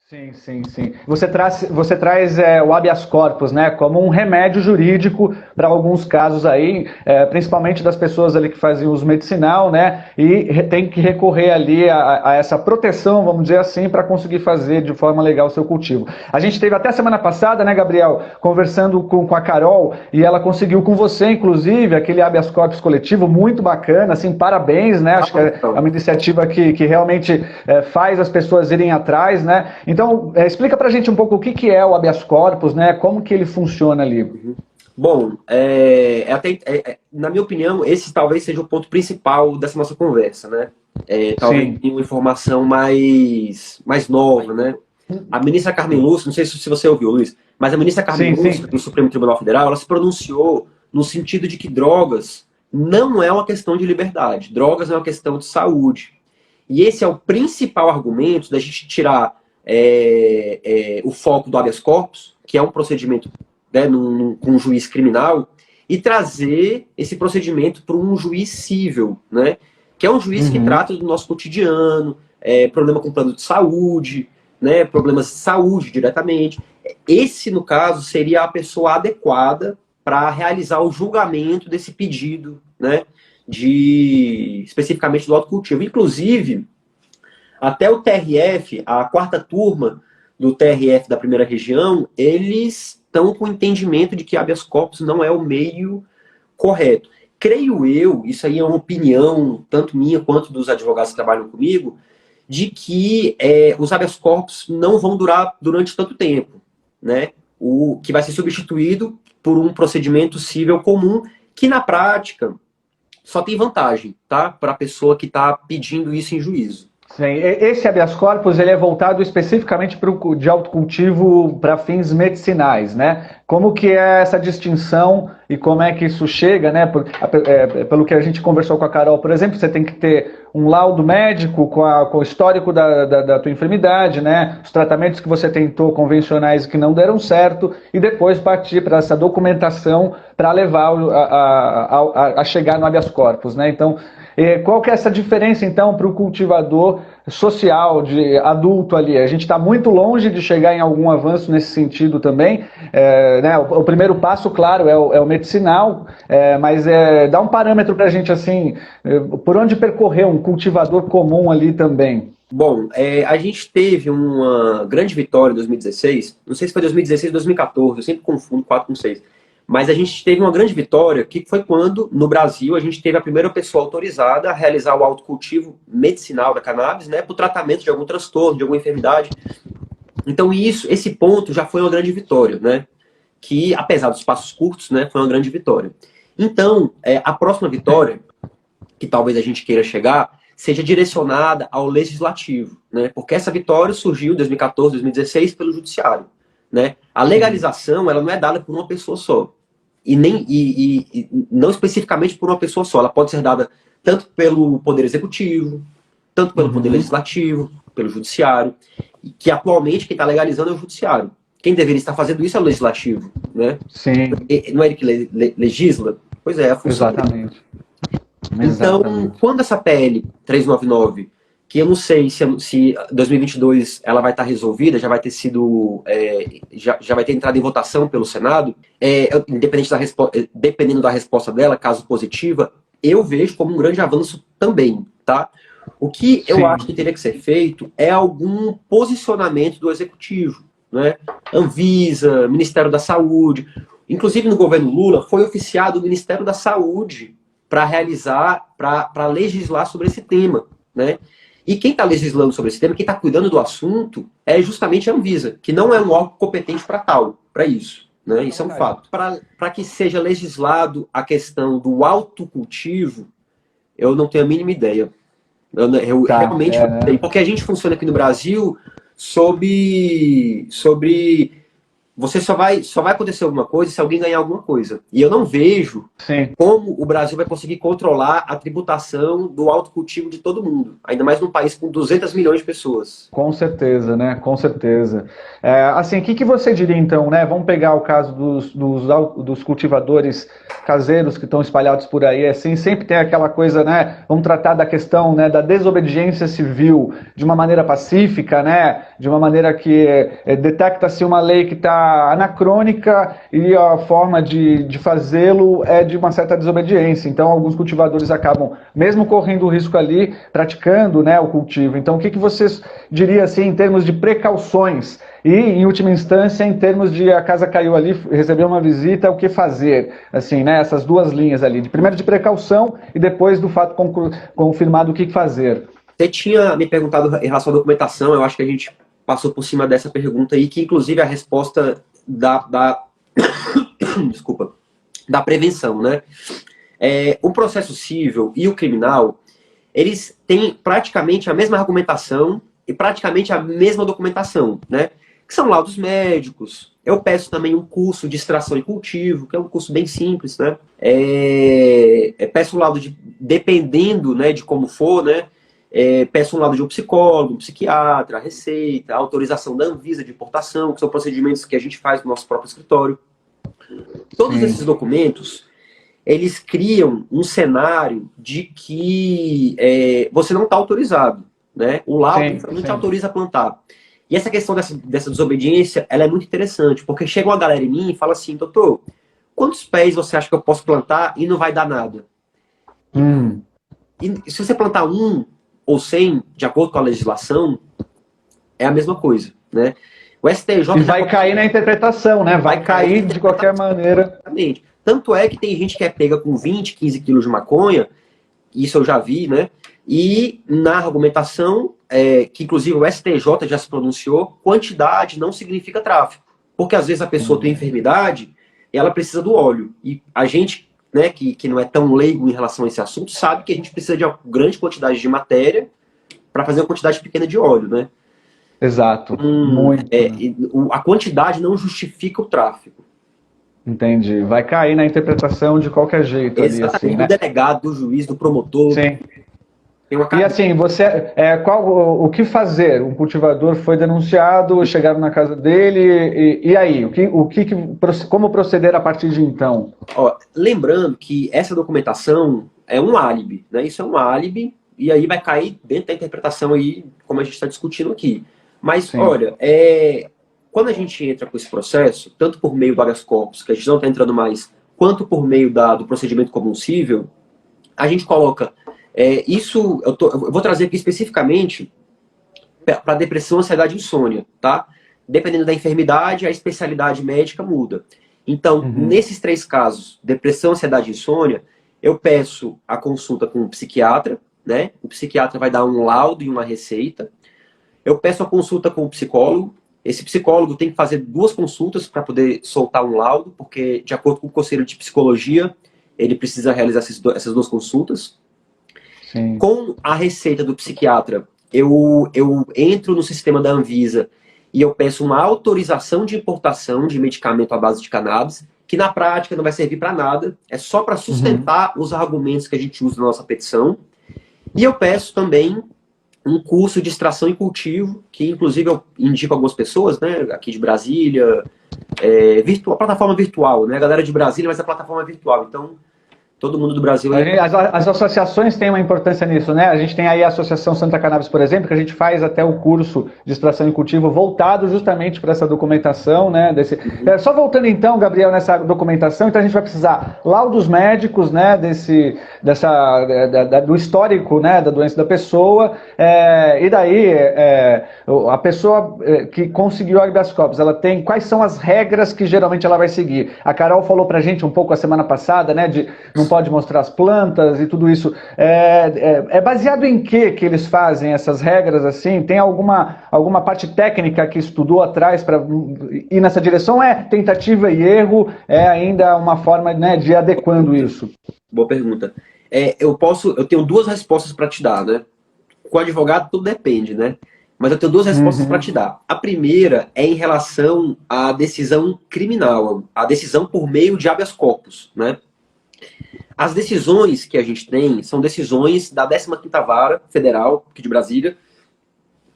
Sim, sim, sim. Você traz o habeas corpus, né, como um remédio jurídico para alguns casos aí, principalmente das pessoas ali que faziam uso medicinal, né, e tem que recorrer ali a essa proteção, vamos dizer assim, para conseguir fazer de forma legal o seu cultivo. A gente teve até semana passada, né, Gabriel, conversando com a Carol, e ela conseguiu com você, inclusive, aquele habeas corpus coletivo muito bacana, assim, parabéns, né, acho que é uma iniciativa que realmente faz as pessoas irem atrás, né. Então, explica pra gente um pouco o que é o habeas corpus, né? Como que ele funciona ali. Bom, na minha opinião, esse talvez seja o ponto principal dessa nossa conversa, né? Talvez Sim, uma informação mais nova, né? A ministra Carmen Lúcia, não sei se você ouviu, Luiz, mas a ministra Carmen sim, Lúcia, sim. do Supremo Tribunal Federal, ela se pronunciou no sentido de que drogas não é uma questão de liberdade, drogas é uma questão de saúde. E esse é o principal argumento da gente tirar o foco do habeas corpus, que é um procedimento, né, com um juiz criminal, e trazer esse procedimento para um juiz civil, né, que é um juiz que Uhum. trata do nosso cotidiano, problema com plano de saúde, né, problemas de saúde diretamente. Esse, no caso, seria a pessoa adequada para realizar o julgamento desse pedido, né, especificamente do autocultivo. Inclusive, até o TRF, a quarta turma do TRF da primeira região, eles estão com o entendimento de que habeas corpus não é o meio correto. Creio eu, isso aí é uma opinião, tanto minha quanto dos advogados que trabalham comigo, de que os habeas corpus não vão durar durante tanto tempo, né? O que vai ser substituído por um procedimento civil comum, que na prática só tem vantagem, tá? Para a pessoa que está pedindo isso em juízo. Sim, esse habeas corpus ele é voltado especificamente de autocultivo para fins medicinais, né? Como que é essa distinção e como é que isso chega, né? Pelo que a gente conversou com a Carol, por exemplo, você tem que ter um laudo médico com o histórico da tua enfermidade, né? Os tratamentos que você tentou convencionais que não deram certo e depois partir para essa documentação para levar a chegar no habeas corpus, né? Então, qual que é essa diferença, então, para o cultivador social, de adulto ali? A gente está muito longe de chegar em algum avanço nesse sentido também. Né, o primeiro passo, claro, é o medicinal, mas dá um parâmetro para a gente, assim, por onde percorrer um cultivador comum ali também. Bom, a gente teve uma grande vitória em 2016, não sei se foi 2016 ou 2014, eu sempre confundo 4 com 6, mas a gente teve uma grande vitória que foi quando, no Brasil, a gente teve a primeira pessoa autorizada a realizar o autocultivo medicinal da cannabis, né, para o tratamento de algum transtorno, de alguma enfermidade. Então, esse ponto já foi uma grande vitória, né, que, apesar dos passos curtos, né, foi uma grande vitória. Então, a próxima vitória, que talvez a gente queira chegar, seja direcionada ao legislativo, né? Porque essa vitória surgiu em 2014, 2016 pelo judiciário, né? A Sim. legalização, ela não é dada por uma pessoa só, e não especificamente por uma pessoa só. Ela pode ser dada tanto pelo poder executivo, tanto pelo poder Uhum. legislativo, pelo judiciário, que atualmente quem está legalizando é o judiciário. Quem deveria estar fazendo isso é o legislativo, né? Sim, Não é ele que legisla? Pois é a função dele. exatamente. Então, Exatamente. quando essa PL 399, que eu não sei se 2022 ela vai estar resolvida, já vai ter sido, já vai ter entrado em votação pelo Senado, dependendo da resposta dela, caso positiva, eu vejo como um grande avanço também, tá? O que eu acho que Sim. teria que ser feito é algum posicionamento do Executivo, né? Anvisa, Ministério da Saúde. Inclusive, no governo Lula, foi oficiado o Ministério da Saúde para realizar, para legislar sobre esse tema, né? E quem está legislando sobre esse tema, quem está cuidando do assunto, é justamente a Anvisa, que não é um órgão competente para tal, para isso. Né? Isso é um Verdade. fato. Para que seja legislado a questão do autocultivo, eu não tenho a mínima ideia. Eu Tá. realmente não sei. Porque a gente funciona aqui no Brasil sobre você só vai acontecer alguma coisa se alguém ganhar alguma coisa. E eu não vejo Sim. como o Brasil vai conseguir controlar a tributação do autocultivo de todo mundo. Ainda mais num país com 200 milhões de pessoas. Com certeza, né? Com certeza. Assim, o que você diria então, né? Vamos pegar o caso dos cultivadores caseiros que estão espalhados por aí, assim, sempre tem aquela coisa, né? Vamos tratar da questão, né, da desobediência civil de uma maneira pacífica, né? De uma maneira que detecta-se uma lei que está anacrônica e a forma de fazê-lo é de uma certa desobediência. Então, alguns cultivadores acabam, mesmo correndo o risco ali, praticando, né, o cultivo. Então, o que vocês diria assim em termos de precauções e, em última instância, em termos de a casa caiu ali, recebeu uma visita, o que fazer? Assim, né? Essas duas linhas ali, primeiro de precaução e depois do fato confirmado o que fazer. Você tinha me perguntado em relação à documentação, eu acho que a gente passou por cima dessa pergunta aí, que inclusive é a resposta desculpa, da prevenção, né? O processo civil e o criminal, eles têm praticamente a mesma argumentação e praticamente a mesma documentação, né? Que são laudos médicos. Eu peço também um curso de extração e cultivo, que é um curso bem simples, né? Peço um laudo dependendo, né, de como for, né? Peço um laudo de um psicólogo, um psiquiatra, a receita, a autorização da Anvisa de importação, que são procedimentos que a gente faz no nosso próprio escritório. Todos esses documentos, eles criam um cenário de que você não está autorizado, né? O laudo não te autoriza a plantar. E essa questão dessa desobediência, ela é muito interessante, porque chega uma galera em mim e fala assim, doutor, quantos pés você acha que eu posso plantar e não vai dar nada? E se você plantar 1 ou 100, de acordo com a legislação, é a mesma coisa, né? O STJ... E vai cair na interpretação, né? Vai cair de qualquer maneira. Exatamente. Tanto é que tem gente que é pega com 20, 15 quilos de maconha, isso eu já vi, né? E na argumentação, que inclusive o STJ já se pronunciou, quantidade não significa tráfico. Porque às vezes a pessoa tem enfermidade e ela precisa do óleo. E a gente, né, que não é tão leigo em relação a esse assunto, sabe que a gente precisa de uma grande quantidade de matéria para fazer uma quantidade pequena de óleo, né? Exato. Muito. A quantidade não justifica o tráfico. Entendi. Vai cair na interpretação de qualquer jeito. Exatamente, ali, assim, né? Do delegado, do juiz, do promotor. Sim. E assim, o que fazer? Um cultivador foi denunciado, chegaram na casa dele, e aí? Como proceder a partir de então? Lembrando que essa documentação é um álibi, né? Isso é um álibi, e aí vai cair dentro da interpretação aí, como a gente está discutindo aqui. Mas, sim, olha, quando a gente entra com esse processo, tanto por meio do habeas corpus, que a gente não está entrando mais, quanto por meio do procedimento comum civil, a gente coloca... isso eu vou trazer aqui especificamente para depressão, ansiedade e insônia, tá? Dependendo da enfermidade, a especialidade médica muda. Então, nesses 3 casos, depressão, ansiedade e insônia, eu peço a consulta com um psiquiatra, né? O psiquiatra vai dar um laudo e uma receita. Eu peço a consulta com o psicólogo. Esse psicólogo tem que fazer 2 consultas para poder soltar um laudo, porque, de acordo com o conselho de psicologia, ele precisa realizar essas 2 consultas. Sim. Com a receita do psiquiatra, eu entro no sistema da Anvisa e eu peço uma autorização de importação de medicamento à base de cannabis, que na prática não vai servir para nada, é só para sustentar os argumentos que a gente usa na nossa petição. E eu peço também um curso de extração e cultivo, que inclusive eu indico a algumas pessoas, né, aqui de Brasília, plataforma virtual, né, a galera de Brasília, mas a plataforma virtual, então todo mundo do Brasil... As associações têm uma importância nisso, né? A gente tem aí a Associação Santa Cannabis, por exemplo, que a gente faz até o curso de extração e cultivo voltado justamente para essa documentação, né? Só voltando então, Gabriel, nessa documentação, então a gente vai precisar laudos médicos, né? Do histórico, né? Da doença da pessoa, e daí a pessoa que conseguiu o habeas corpus, ela tem quais são as regras que geralmente ela vai seguir? A Carol falou pra gente um pouco a semana passada, né? Não pode mostrar as plantas e tudo isso. É baseado em que eles fazem essas regras assim? Tem alguma parte técnica que estudou atrás para ir nessa direção? É tentativa e erro? É ainda uma forma, né, de ir adequando isso? Boa pergunta. Eu tenho 2 respostas para te dar, né? Com o advogado tudo depende, né? mas eu tenho duas respostas para Uhum. te dar. A primeira é em relação à decisão criminal, a decisão por meio de habeas corpus, né? As decisões que a gente tem são decisões da 15ª Vara Federal, aqui de Brasília,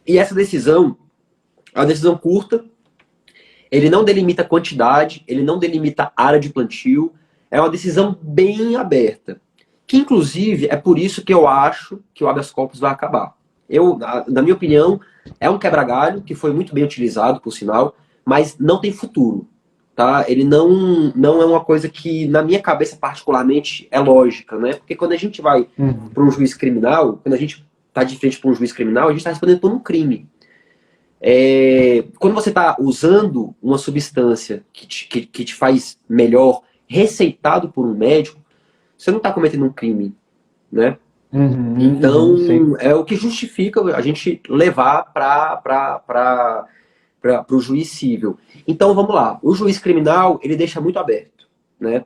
e essa decisão é uma decisão curta, ele não delimita quantidade, ele não delimita área de plantio, é uma decisão bem aberta. Que, inclusive, é por isso que eu acho que o habeas corpus vai acabar. Na minha opinião, é um quebra-galho que foi muito bem utilizado, por sinal, mas não tem futuro. Tá? Ele não é uma coisa que, na minha cabeça, particularmente, é lógica. Né? Porque quando a gente vai Uhum. para um juiz criminal, quando a gente está de frente para um juiz criminal, a gente está respondendo por um crime. Quando você está usando uma substância que te faz melhor, receitado por um médico, você não está cometendo um crime, né? Uhum. Então, Sim. é o que justifica a gente levar para o juiz civil. Então, vamos lá. O juiz criminal, ele deixa muito aberto, né?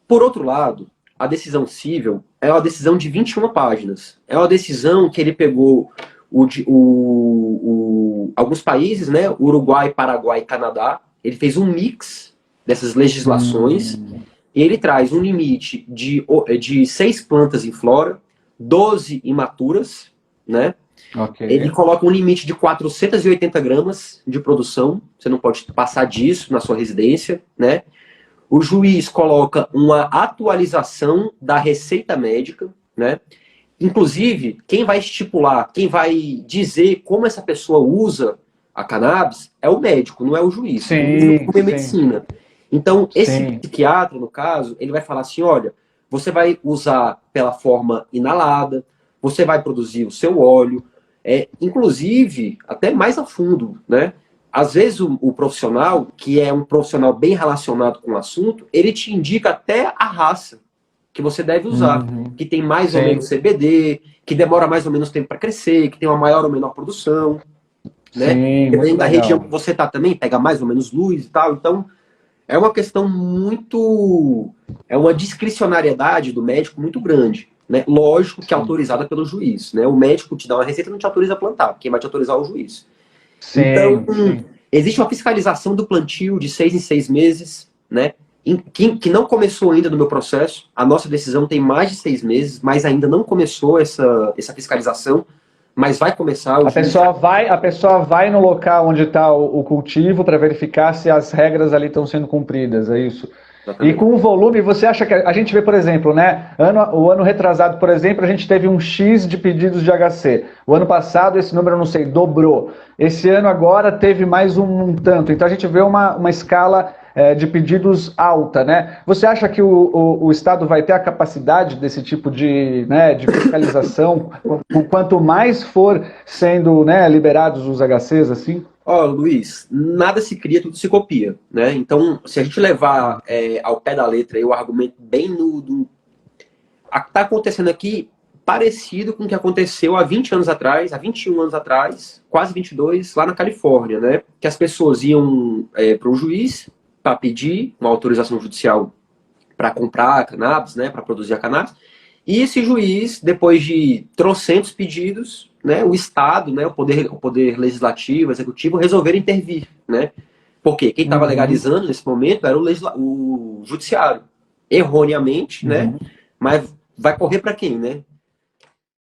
Por outro lado, a decisão civil é uma decisão de 21 páginas. É uma decisão que ele pegou alguns países, né? Uruguai, Paraguai e Canadá. Ele fez um mix dessas legislações e ele traz um limite de 6 plantas em flora, 12 imaturas, né? Ok. Ele coloca um limite de 480 gramas de produção, você não pode passar disso na sua residência, né? O juiz coloca uma atualização da receita médica, né? Inclusive, quem vai estipular, quem vai dizer como essa pessoa usa a cannabis é o médico, não é o juiz. O juiz não come medicina. Então, esse psiquiatra, no caso, ele vai falar assim, olha, você vai usar pela forma inalada, você vai produzir o seu óleo, inclusive, até mais a fundo, né? Às vezes o profissional, que é um profissional bem relacionado com o assunto, ele te indica até a raça que você deve usar, que tem mais ou menos CBD, que demora mais ou menos tempo para crescer, que tem uma maior ou menor produção, né? Dependendo da região que você está também, pega mais ou menos luz e tal. Então, é uma questão muito... É uma discricionariedade do médico muito grande, né? Lógico que é autorizada pelo juiz, né? O médico te dá uma receita e não te autoriza a plantar, quem vai te autorizar é o juiz. Então, existe uma fiscalização do plantio de 6 em 6 meses, né? Que não começou ainda no meu processo. A nossa decisão tem mais de 6 meses, mas ainda não começou essa fiscalização, mas vai começar. A pessoa vai no local onde está o cultivo para verificar se as regras ali estão sendo cumpridas, é isso? Exatamente. E com o volume, você acha que a gente vê, por exemplo, né? O ano retrasado, por exemplo, a gente teve um X de pedidos de HC. O ano passado, esse número, eu não sei, dobrou. Esse ano agora teve mais um tanto. Então a gente vê uma escala de pedidos alta, né? Você acha que o Estado vai ter a capacidade desse tipo de fiscalização, quanto mais for sendo, né, liberados os HCs, assim? Luiz, nada se cria, tudo se copia, né? Então, se a gente levar ao pé da letra aí, o argumento bem está acontecendo aqui parecido com o que aconteceu há 20 anos atrás, há 21 anos atrás, quase 22, lá na Califórnia, né? Que as pessoas iam para o juiz para pedir uma autorização judicial para comprar a cannabis, né? Para produzir a cannabis. E esse juiz, depois de trocentos pedidos, né, o Estado, né, o poder legislativo, executivo, resolveram intervir, né? Porque quem estava legalizando nesse momento era o judiciário, erroneamente, né? Mas vai correr para quem, né?